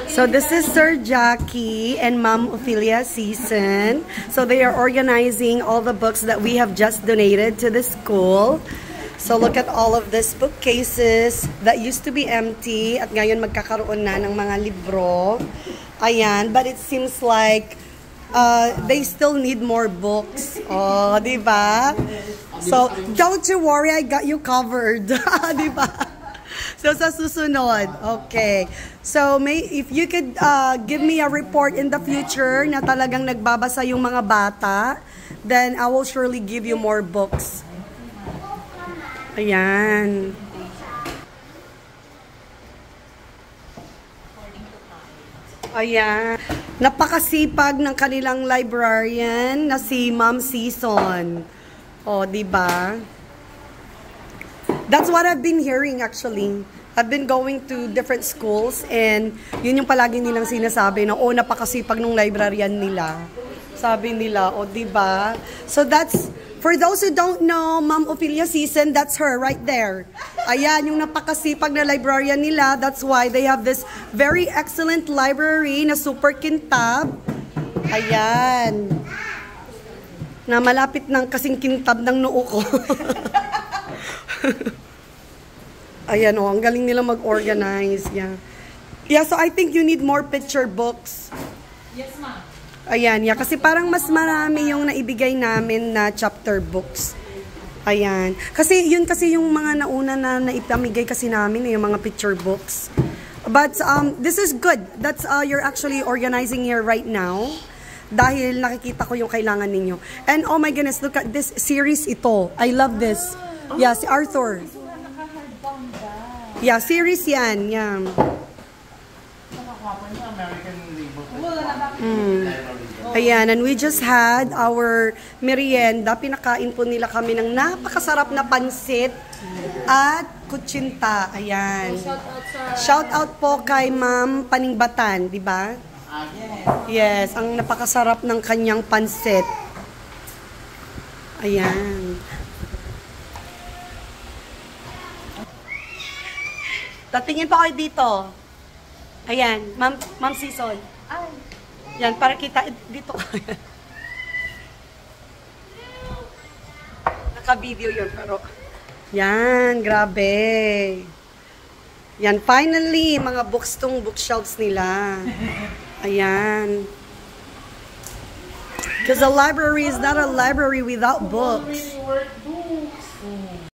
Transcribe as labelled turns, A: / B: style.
A: So this is Sir Jackie and Ma'am Ophelia Season. So they are organizing all the books that we have just donated to the school. So look at all of these bookcases that used to be empty at ngayon magkakaroon na ng mga libro. Ayan, but it seems like they still need more books. Oh, di ba? So don't you worry, I got you covered. Di ba? So sa susunod, okay. So if you could give me a report in the future na talagang nagbabasa yung mga bata, then I will surely give you more books. Ayan. Ayan. Napakasipag ng kanilang librarian na si Ma'am Season. O, di ba? That's what I've been hearing actually. I've been going to different schools and yun yung palagi nilang sinasabi na napakasipag ng librarian nila. Sabi nila, di ba? So that's, for those who don't know, Ma'am Ophelia Season, that's her right there. Ayan, yung napakasipag na librarian nila. That's why they have this very excellent library na super kintab. Ayan. Na malapit ng kasing kintab ng noo ko. Ayan ang galing nila mag-organize. Yeah, so I think you need more picture books.
B: Yes, ma'am.
A: Ayan, kasi parang mas marami yung naibigay namin na chapter books. Ayan. Kasi yun kasi yung mga nauna na naipamigay kasi namin, yung mga picture books. But this is good. That's you're actually organizing here right now. Dahil nakikita ko yung kailangan ninyo. And oh my goodness, look at this series ito. I love this. Yeah, si Arthur. Yeah, series yan. Yeah. Ayan, and we just had our merienda. Pinakain po nila kami ng napakasarap na pansit at kutsinta. Ayan. Shout out po kay Ma'am Paningbatan, di ba? Yes, ang napakasarap ng kanyang pansit. Ayan. Tatingin pa kayo dito. Ayan, Ma'am Season. Ay. Yan, para kita dito. Naka-video yun, pero yan, grabe. Yan, finally, mga books tong bookshelves nila. Ayan. Because the library is not a library without books.